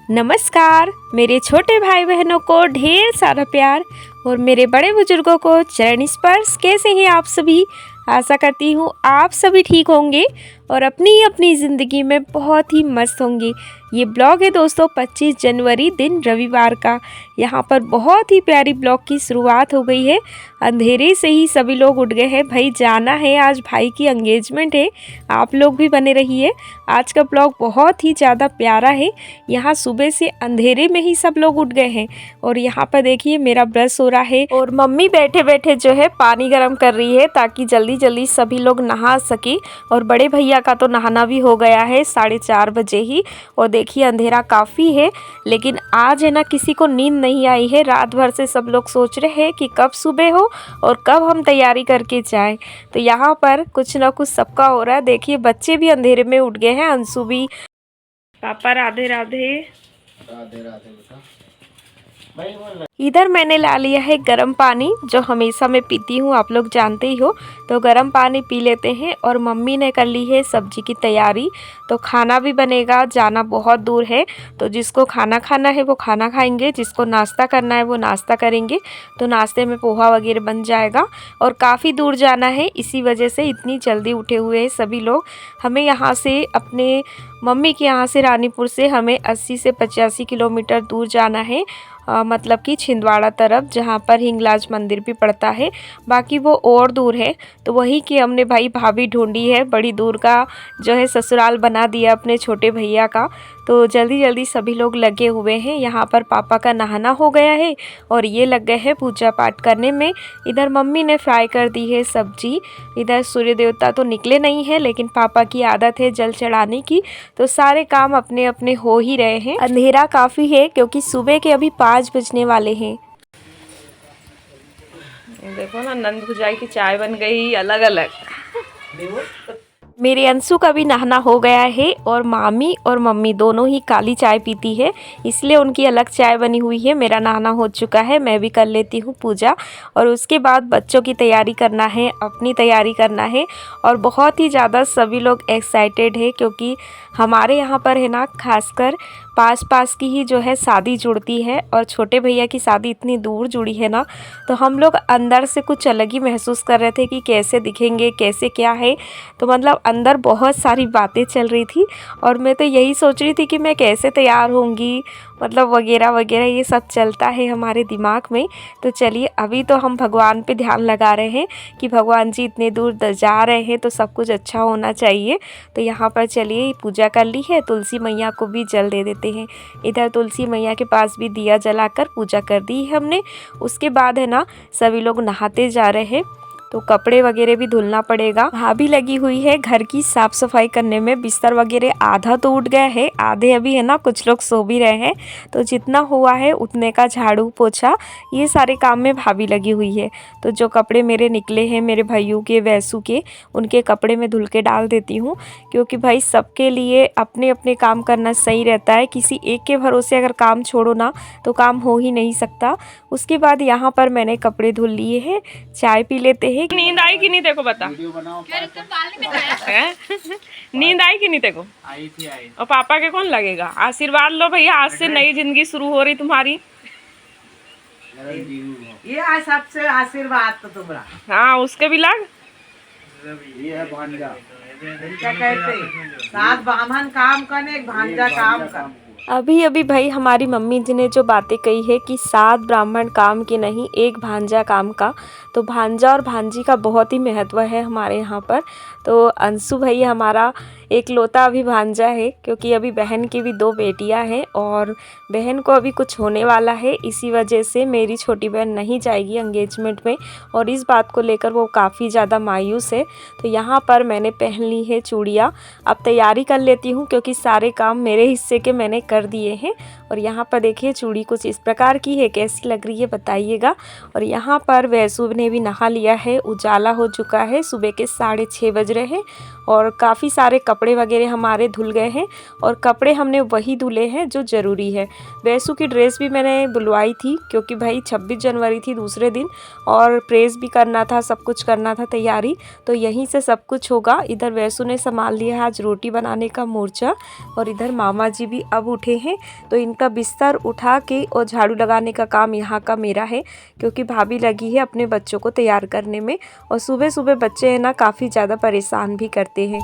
नमस्कार। मेरे छोटे भाई बहनों को ढेर सारा प्यार और मेरे बड़े बुजुर्गों को चरण स्पर्श। कैसे हैं आप सभी? आशा करती हूँ आप सभी ठीक होंगे और अपनी अपनी ज़िंदगी में बहुत ही मस्त होंगे। ये ब्लॉग है दोस्तों 25 जनवरी दिन रविवार का। यहाँ पर बहुत ही प्यारी ब्लॉग की शुरुआत हो गई है। अंधेरे से ही सभी लोग उठ गए हैं। भाई जाना है, आज भाई की एंगेजमेंट है। आप लोग भी बने रहिए। आज का ब्लॉग बहुत ही ज़्यादा प्यारा है। यहाँ सुबह से अंधेरे में ही सब लोग उठ गए हैं और यहाँ पर देखिए मेरा ब्रश हो रहा है और मम्मी बैठे बैठे जो है पानी गर्म कर रही है ताकि जल्दी जल्दी सभी लोग नहा सके। और बड़े भैया का तो नहाना भी हो गया है 4:30 बजे ही। और देखिए अंधेरा काफ़ी है, लेकिन आज है ना किसी को नींद नहीं आई है। रात भर से सब लोग सोच रहे हैं कि कब सुबह हो और कब हम तैयारी करके जाएं। तो यहाँ पर कुछ ना कुछ सबका हो रहा है। देखिए बच्चे भी अंधेरे में उठ गए हैं। अंशु भी। पापा राधे राधे। राधे राधे बेटा। इधर मैंने ला लिया है गर्म पानी, जो हमेशा मैं पीती हूँ, आप लोग जानते ही हो। तो गर्म पानी पी लेते हैं। और मम्मी ने कर ली है सब्जी की तैयारी। तो खाना भी बनेगा, जाना बहुत दूर है। तो जिसको खाना खाना है वो खाना खाएंगे, जिसको नाश्ता करना है वो नाश्ता करेंगे। तो नाश्ते में पोहा वगैरह बन जाएगा। और काफ़ी दूर जाना है, इसी वजह से इतनी जल्दी उठे हुए हैं सभी लोग। हमें यहाँ से अपने मम्मी के यहाँ से रानीपुर से हमें 80 से 85 किलोमीटर दूर जाना है। मतलब कि छिंदवाड़ा तरफ, जहाँ पर हिंगलाज मंदिर भी पड़ता है। बाकी वो और दूर है। तो वही कि हमने भाई भाभी ढूंढी है, बड़ी दूर का जो है ससुराल बना दिया अपने छोटे भैया का। तो जल्दी जल्दी सभी लोग लगे हुए हैं। यहाँ पर पापा का नहाना हो गया है और ये लग गए हैं पूजा पाठ करने में। इधर मम्मी ने फ्राई कर दी है सब्जी। इधर सूर्य देवता तो निकले नहीं हैं, लेकिन पापा की आदत है जल चढ़ाने की। तो सारे काम अपने अपने हो ही रहे हैं। अंधेरा काफ़ी है क्योंकि सुबह के अभी 5 बजने वाले हैं। देखो ना, नंद भुजाई की चाय बन गई अलग अलग। मेरे अंशु का भी नहाना हो गया है और मामी और मम्मी दोनों ही काली चाय पीती है, इसलिए उनकी अलग चाय बनी हुई है। मेरा नहाना हो चुका है, मैं भी कर लेती हूँ पूजा। और उसके बाद बच्चों की तैयारी करना है, अपनी तैयारी करना है। और बहुत ही ज़्यादा सभी लोग एक्साइटेड है क्योंकि हमारे यहाँ पर है ना खासकर पास पास की ही जो है शादी जुड़ती है। और छोटे भैया की शादी इतनी दूर जुड़ी है ना, तो हम लोग अंदर से कुछ अलग ही महसूस कर रहे थे कि कैसे दिखेंगे, कैसे क्या है। तो मतलब अंदर बहुत सारी बातें चल रही थी और मैं तो यही सोच रही थी कि मैं कैसे तैयार होंगी, मतलब वगैरह वगैरह ये सब चलता है हमारे दिमाग में। तो चलिए अभी तो हम भगवान पे ध्यान लगा रहे हैं कि भगवान जी इतने दूर जा रहे हैं तो सब कुछ अच्छा होना चाहिए। तो यहाँ पर चलिए पूजा कर ली है, तुलसी मैया को भी जल दे देते हैं। इधर तुलसी मैया के पास भी दिया जलाकर पूजा कर दी है हमने। उसके बाद है ना सभी लोग नहाते जा रहे हैं। तो कपड़े वगैरह भी धुलना पड़ेगा। भाभी लगी हुई है घर की साफ सफाई करने में। बिस्तर वगैरह आधा तो उठ गया है, आधे अभी है ना कुछ लोग सो भी रहे हैं। तो जितना हुआ है उतने का झाड़ू पोछा ये सारे काम में भाभी लगी हुई है। तो जो कपड़े मेरे निकले हैं, मेरे भाइयों के, वैसू के, उनके कपड़े मैं धुल के डाल देती हूँ। क्योंकि भाई सबके लिए अपने अपने काम करना सही रहता है। किसी एक के भरोसे अगर काम छोड़ो ना तो काम हो ही नहीं सकता। उसके बाद यहाँ पर मैंने कपड़े धुल लिए हैं, चाय पी लेते हैं। नींद आई कि नहीं तेको बता? नींद आई कि नहीं तेको? आई थी आई। और पापा के कौन लगेगा? आशीर्वाद लो भैया, आज से नई जिंदगी शुरू हो रही तुम्हारी। ये सबसे आशीर्वाद तो तुम्हारा। हाँ उसके भी लग। ये है भांजा। क्या कहते? 7 ब्राह्मण काम करने, एक भांजा काम कर। अभी अभी भाई हमारी मम्मी जी ने जो बातें कही है कि 7 ब्राह्मण काम के नहीं, एक भांजा काम का। तो भांजा और भांजी का बहुत ही महत्व है हमारे यहाँ पर। तो अंशु भाई हमारा एकलौता अभी भांजा है, क्योंकि अभी बहन की भी 2 बेटियां हैं और बहन को अभी कुछ होने वाला है। इसी वजह से मेरी छोटी बहन नहीं जाएगी एंगेजमेंट में और इस बात को लेकर वो काफ़ी ज़्यादा मायूस है। तो यहाँ पर मैंने पहन ली है चूड़ियाँ। अब तैयारी कर लेती हूँ क्योंकि सारे काम मेरे हिस्से के मैंने कर दिए हैं। और यहाँ पर देखिए चूड़ी कुछ इस प्रकार की है, कैसी लग रही है बताइएगा। और यहाँ पर वैसु ने भी नहा लिया है, उजाला हो चुका है, सुबह के 6:30 बज रहे हैं और काफ़ी सारे कपड़े वगैरह हमारे धुल गए हैं और कपड़े हमने वही धुले हैं जो ज़रूरी है। वैसू की ड्रेस भी मैंने बुलवाई थी क्योंकि भाई 26 जनवरी थी दूसरे दिन और प्रेस भी करना था, सब कुछ करना था तैयारी, तो यहीं से सब कुछ होगा। इधर वैसू ने संभाल लिया आज रोटी बनाने का मोर्चा और इधर मामा जी भी अब उठे हैं, तो इनका बिस्तर उठा के और झाड़ू लगाने का काम यहाँ का मेरा है क्योंकि भाभी लगी है अपने बच्चों को तैयार करने में। और सुबह सुबह बच्चे हैं ना काफ़ी ज़्यादा परेशान भी करते हैं।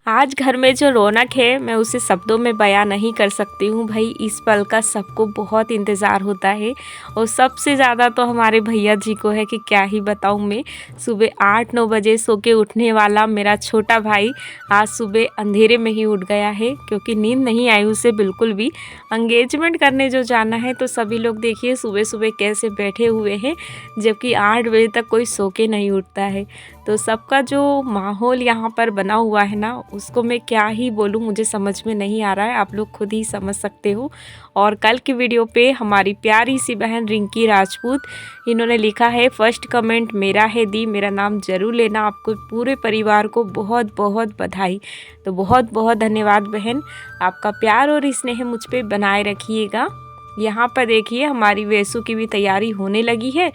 आज घर में जो रौनक है मैं उसे शब्दों में बयां नहीं कर सकती हूँ। भाई इस पल का सबको बहुत इंतज़ार होता है और सबसे ज़्यादा तो हमारे भैया जी को है कि क्या ही बताऊँ मैं। सुबह 8-9 बजे सो के उठने वाला मेरा छोटा भाई आज सुबह अंधेरे में ही उठ गया है क्योंकि नींद नहीं आई उसे बिल्कुल भी। एंगेजमेंट करने जो जाना है तो सभी लोग देखिए सुबह सुबह कैसे बैठे हुए हैं, जबकि 8 बजे तक कोई सो के नहीं उठता है। तो सबका जो माहौल यहाँ पर बना हुआ है ना उसको मैं क्या ही बोलूँ, मुझे समझ में नहीं आ रहा है, आप लोग खुद ही समझ सकते हो। और कल की वीडियो पे हमारी प्यारी सी बहन रिंकी राजपूत, इन्होंने लिखा है फर्स्ट कमेंट मेरा है दी, मेरा नाम ज़रूर लेना, आपको पूरे परिवार को बहुत बहुत बधाई। तो बहुत बहुत धन्यवाद बहन, आपका प्यार और स्नेह मुझ पर बनाए रखिएगा। यहाँ पर देखिए हमारी वैसू की भी तैयारी होने लगी है।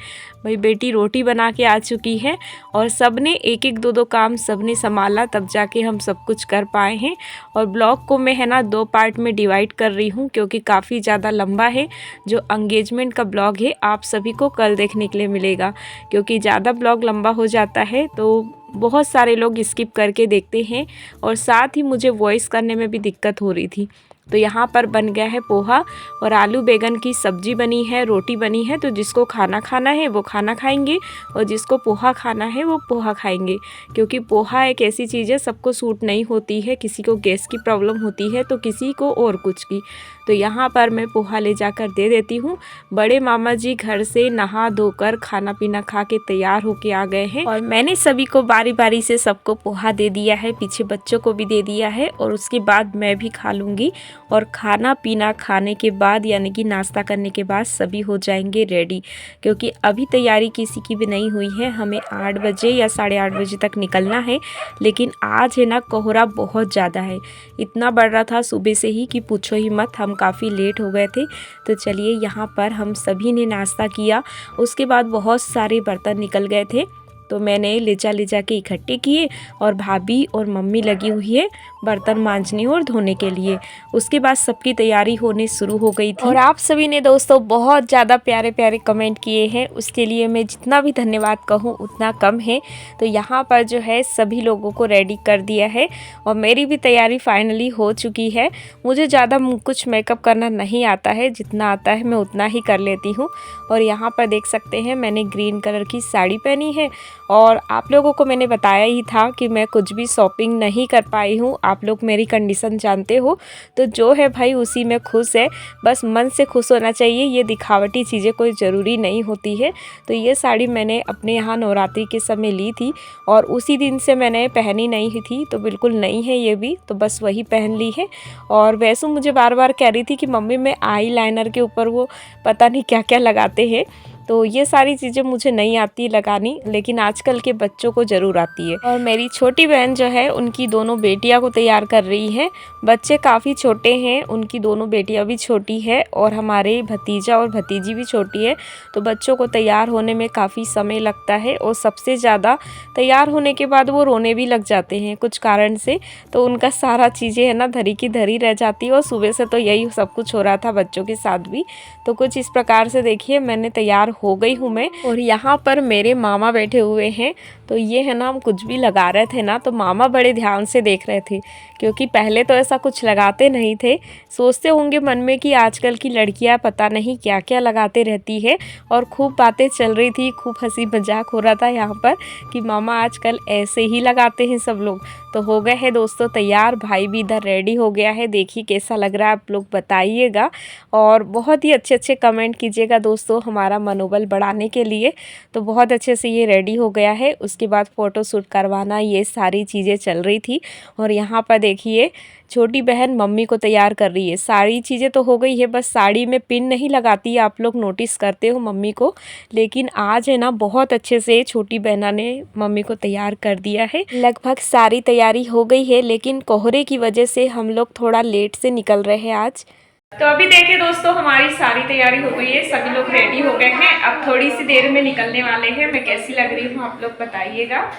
भाई बेटी रोटी बना के आ चुकी है और सब ने एक एक दो काम सब ने संभाला, तब जाके हम सब कुछ कर पाए हैं। और ब्लॉग को मैं है ना 2 पार्ट में डिवाइड कर रही हूँ क्योंकि काफ़ी ज़्यादा लंबा है। जो एंगेजमेंट का ब्लॉग है आप सभी को कल देखने के लिए मिलेगा, क्योंकि ज़्यादा ब्लॉग लंबा हो जाता है तो बहुत सारे लोग स्किप करके देखते हैं और साथ ही मुझे वॉइस करने में भी दिक्कत हो रही थी। तो यहाँ पर बन गया है पोहा और आलू बैंगन की सब्जी बनी है, रोटी बनी है। तो जिसको खाना खाना है वो खाना खाएंगे और जिसको पोहा खाना है वो पोहा खाएंगे, क्योंकि पोहा एक ऐसी चीज़ है सबको सूट नहीं होती है। किसी को गैस की प्रॉब्लम होती है तो किसी को और कुछ की। तो यहाँ पर मैं पोहा ले जाकर दे देती हूँ। बड़े मामा जी घर से नहा धोकर खाना पीना खा के तैयार होके आ गए हैं और मैंने सभी को बारी बारी से सबको पोहा दे दिया है, पीछे बच्चों को भी दे दिया है और उसके बाद मैं भी खा लूँगी। और खाना पीना खाने के बाद यानी कि नाश्ता करने के बाद सभी हो जाएंगे रेडी, क्योंकि अभी तैयारी किसी की भी नहीं हुई है। हमें 8 बजे या 8:30 बजे तक निकलना है, लेकिन आज है ना कोहरा बहुत ज़्यादा है, इतना बढ़ रहा था सुबह से ही कि पूछो ही मत, हम काफ़ी लेट हो गए थे। तो चलिए यहाँ पर हम सभी ने नाश्ता किया, उसके बाद बहुत सारे बर्तन निकल गए थे तो मैंने ले जा के इकट्ठे किए और भाभी और मम्मी लगी हुई है बर्तन मांजने और धोने के लिए। उसके बाद सबकी तैयारी होने शुरू हो गई थी और आप सभी ने दोस्तों बहुत ज़्यादा प्यारे प्यारे कमेंट किए हैं, उसके लिए मैं जितना भी धन्यवाद कहूँ उतना कम है। तो यहाँ पर जो है सभी लोगों को रेडी कर दिया है और मेरी भी तैयारी फाइनली हो चुकी है। मुझे ज़्यादा कुछ मेकअप करना नहीं आता है, जितना आता है मैं उतना ही कर लेती हूँ। और यहाँ पर देख सकते हैं मैंने ग्रीन कलर की साड़ी पहनी है और आप लोगों को मैंने बताया ही था कि मैं कुछ भी शॉपिंग नहीं कर पाई हूँ। आप लोग मेरी कंडीशन जानते हो, तो जो है भाई उसी में खुश है, बस मन से खुश होना चाहिए। ये दिखावटी चीज़ें कोई ज़रूरी नहीं होती है। तो ये साड़ी मैंने अपने यहाँ नवरात्रि के समय ली थी और उसी दिन से मैंने पहनी नहीं थी, तो बिल्कुल नई है ये भी, तो बस वही पहन ली है। और वैसे मुझे बार बार कह रही थी कि मम्मी मैं आई लाइनर के ऊपर वो पता नहीं क्या क्या लगाते हैं, तो ये सारी चीज़ें मुझे नहीं आती लगानी, लेकिन आजकल के बच्चों को ज़रूर आती है। और मेरी छोटी बहन जो है उनकी दोनों बेटियां को तैयार कर रही है। बच्चे काफ़ी छोटे हैं, उनकी दोनों बेटियां भी छोटी है और हमारे भतीजा और भतीजी भी छोटी है, तो बच्चों को तैयार होने में काफ़ी समय लगता है। और सबसे ज़्यादा तैयार होने के बाद वो रोने भी लग जाते हैं कुछ कारण से, तो उनका सारा चीज़ें है ना धरी की धरी रह जाती है। और सुबह से तो यही सब कुछ हो रहा था बच्चों के साथ भी। तो कुछ इस प्रकार से देखिए मैंने तैयार हो गई हूँ मैं। और यहाँ पर मेरे मामा बैठे हुए हैं, तो ये है ना हम कुछ भी लगा रहे थे ना तो मामा बड़े ध्यान से देख रहे थे, क्योंकि पहले तो ऐसा कुछ लगाते नहीं थे। सोचते होंगे मन में कि आजकल की लड़कियाँ पता नहीं क्या क्या लगाते रहती है, और खूब बातें चल रही थी, खूब हंसी मजाक हो रहा था यहाँ पर कि मामा आजकल ऐसे ही लगाते हैं सब लोग। तो हो गए हैं दोस्तों तैयार, भाई भी इधर रेडी हो गया है। देखिए कैसा लग रहा है आप लोग बताइएगा और बहुत ही अच्छे अच्छे कमेंट कीजिएगा दोस्तों हमारा मनोबल बढ़ाने के लिए। तो बहुत अच्छे से ये रेडी हो गया है। उसके बाद फ़ोटो शूट करवाना ये सारी चीज़ें चल रही थी। और यहाँ पर देखिए छोटी बहन मम्मी को तैयार कर रही है। सारी चीज़ें तो हो गई है, बस साड़ी में पिन नहीं लगाती है, आप लोग नोटिस करते हो मम्मी को। लेकिन आज है ना बहुत अच्छे से छोटी बहना ने मम्मी को तैयार कर दिया है। लगभग सारी तैयारी हो गई है, लेकिन कोहरे की वजह से हम लोग थोड़ा लेट से निकल रहे हैं आज। तो अभी देखिए दोस्तों, हमारी सारी तैयारी हो गई है, सभी लोग रेडी हो गए हैं। अब थोड़ी सी देर में निकलने वाले हैं। मैं कैसी लग रही हूँ आप लोग बताइएगा।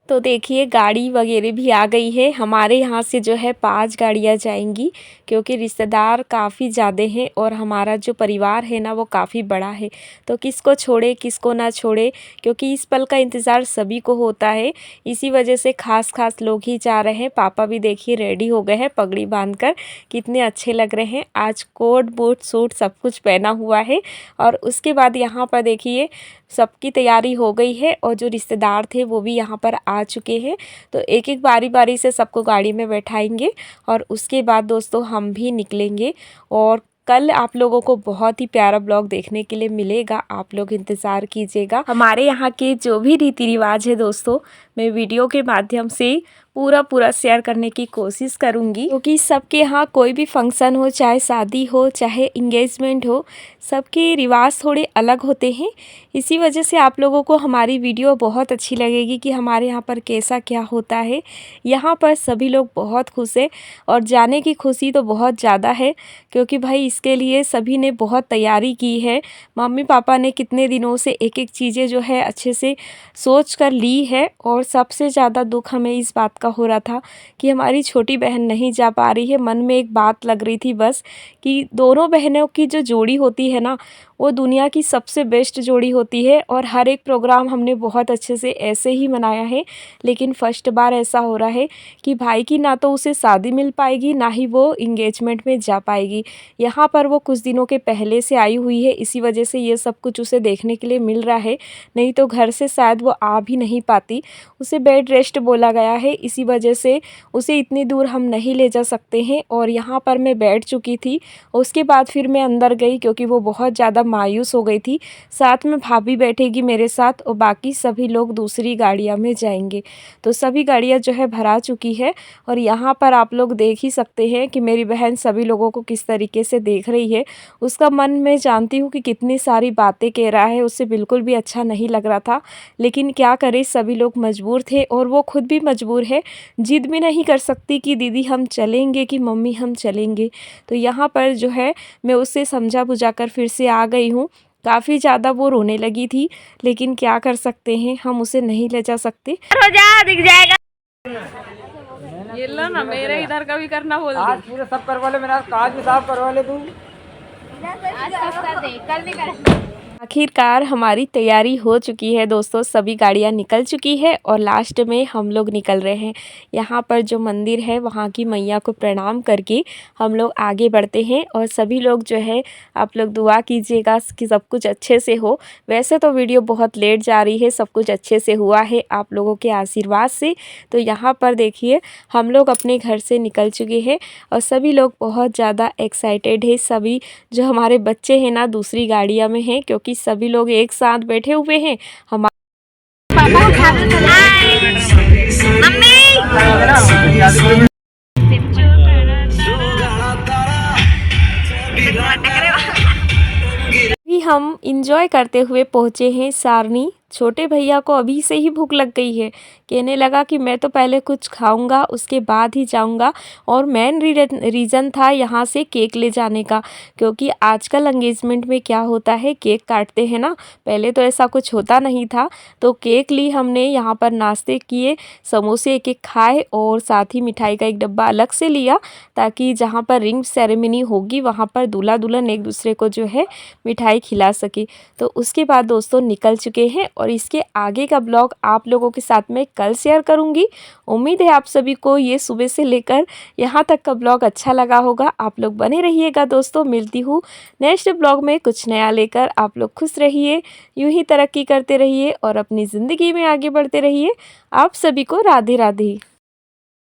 तो देखिए गाड़ी वगैरह भी आ गई है। हमारे यहाँ से जो है 5 गाड़ियाँ जाएंगी, क्योंकि रिश्तेदार काफ़ी ज़्यादा हैं और हमारा जो परिवार है ना वो काफ़ी बड़ा है। तो किसको छोड़े किसको ना छोड़े, क्योंकि इस पल का इंतज़ार सभी को होता है। इसी वजह से खास लोग ही जा रहे हैं। पापा भी देखिए रेडी हो गए हैं पगड़ी बांधकर, कितने अच्छे लग रहे हैं। आज कोट बूट सूट सब कुछ पहना हुआ है। और उसके बाद यहाँ पर देखिए सबकी तैयारी हो गई है और जो रिश्तेदार थे वो भी यहाँ पर आ चुके हैं। तो एक एक बारी से सबको गाड़ी में बैठाएंगे और उसके बाद दोस्तों हम भी निकलेंगे। और कल आप लोगों को बहुत ही प्यारा ब्लॉग देखने के लिए मिलेगा, आप लोग इंतज़ार कीजिएगा। हमारे यहाँ के जो भी रीति रिवाज है दोस्तों, मैं वीडियो के माध्यम से पूरा शेयर करने की कोशिश करूँगी, क्योंकि सबके यहाँ कोई भी फंक्शन हो, चाहे शादी हो चाहे इंगेजमेंट हो, सबके रिवाज थोड़े अलग होते हैं। इसी वजह से आप लोगों को हमारी वीडियो बहुत अच्छी लगेगी कि हमारे यहाँ पर कैसा क्या होता है। यहाँ पर सभी लोग बहुत खुश हैं और जाने की खुशी तो बहुत ज़्यादा है, क्योंकि भाई इसके लिए सभी ने बहुत तैयारी की है। मम्मी पापा ने कितने दिनों से एक एक चीज़ें जो है अच्छे से सोच कर ली है। और सबसे ज़्यादा दुख हमें इस बात का हो रहा था कि हमारी छोटी बहन नहीं जा पा रही है। मन में एक बात लग रही थी बस कि दोनों बहनों की जो जोड़ी होती है ना, वो दुनिया की सबसे बेस्ट जोड़ी होती है। और हर एक प्रोग्राम हमने बहुत अच्छे से ऐसे ही मनाया है। लेकिन फर्स्ट बार ऐसा हो रहा है कि भाई की ना तो उसे शादी मिल पाएगी, ना ही वो इंगेजमेंट में जा पाएगी। यहाँ पर वो कुछ दिनों के पहले से आई हुई है, इसी वजह से ये सब कुछ उसे देखने के लिए मिल रहा है। नहीं तो घर से शायद वो आ भी नहीं पाती। उसे बेड रेस्ट बोला गया है, इसी वजह से उसे इतनी दूर हम नहीं ले जा सकते हैं। और यहाँ पर मैं बैठ चुकी थी, उसके बाद फिर मैं अंदर गई, क्योंकि वो बहुत ज़्यादा मायूस हो गई थी। साथ में भाभी बैठेगी मेरे साथ और बाकी सभी लोग दूसरी गाड़ियाँ में जाएंगे। तो सभी गाड़ियाँ जो है भरा चुकी है। और यहाँ पर आप लोग देख ही सकते हैं कि मेरी बहन सभी लोगों को किस तरीके से देख रही है। उसका मन मैं जानती हूँ कि कितनी सारी बातें कह रहा है, उससे बिल्कुल भी अच्छा नहीं लग रहा था। लेकिन क्या करे, सभी लोग मजबूर थे और वो खुद भी मजबूर है। जिद भी नहीं कर सकती कि दीदी हम चलेंगे, कि मम्मी हम चलेंगे। तो यहाँ पर जो है मैं उससे समझा बुझा कर फिर से आ गई हूँ। काफ़ी ज़्यादा वो रोने लगी थी, लेकिन क्या कर सकते हैं, हम उसे नहीं ले जा सकते। हो जा, दिख जाएगा। ये लो ना, मेरे इधर का भी करना बोल आज पूरे सब करवा ले, मेरा काज भी साफ करवा ले तू। आखिरकार हमारी तैयारी हो चुकी है दोस्तों, सभी गाड़ियाँ निकल चुकी है और लास्ट में हम लोग निकल रहे हैं। यहाँ पर जो मंदिर है वहाँ की मैया को प्रणाम करके हम लोग आगे बढ़ते हैं। और सभी लोग जो है आप लोग दुआ कीजिएगा कि सब कुछ अच्छे से हो। वैसे तो वीडियो बहुत लेट जा रही है, सब कुछ अच्छे से हुआ है आप लोगों के आशीर्वाद से। तो यहाँ पर देखिए हम लोग अपने घर से निकल चुके हैं और सभी लोग बहुत ज़्यादा एक्साइटेड है। सभी जो हमारे बच्चे हैं ना दूसरी गाड़ियाँ में हैं, क्योंकि सभी लोग एक साथ बैठे हुए हैं। हम इंजॉय करते हुए पहुँचे हैं सारनी। छोटे भैया को अभी से ही भूख लग गई है, कहने लगा कि मैं तो पहले कुछ खाऊंगा उसके बाद ही जाऊंगा। और मेन रीज़न था यहाँ से केक ले जाने का, क्योंकि आजकल एंगेजमेंट में क्या होता है केक काटते हैं ना, पहले तो ऐसा कुछ होता नहीं था। तो केक ली हमने, यहाँ पर नाश्ते किए, समोसे एक एक खाए और साथ ही मिठाई का एक डब्बा अलग से लिया, ताकि जहाँ पर रिंग सेरेमनी होगी वहाँ पर दूल्हा दुल्हन एक दूसरे को जो है मिठाई खिला सके। तो उसके बाद दोस्तों निकल चुके हैं और इसके आगे का ब्लॉग आप लोगों के साथ में कल शेयर करूंगी। उम्मीद है आप सभी को ये सुबह से लेकर यहाँ तक का ब्लॉग अच्छा लगा होगा। आप लोग बने रहिएगा दोस्तों, मिलती हूँ नेक्स्ट ब्लॉग में कुछ नया लेकर। आप लोग खुश रहिए, यूं ही तरक्की करते रहिए और अपनी ज़िंदगी में आगे बढ़ते रहिए। आप सभी को राधे राधे।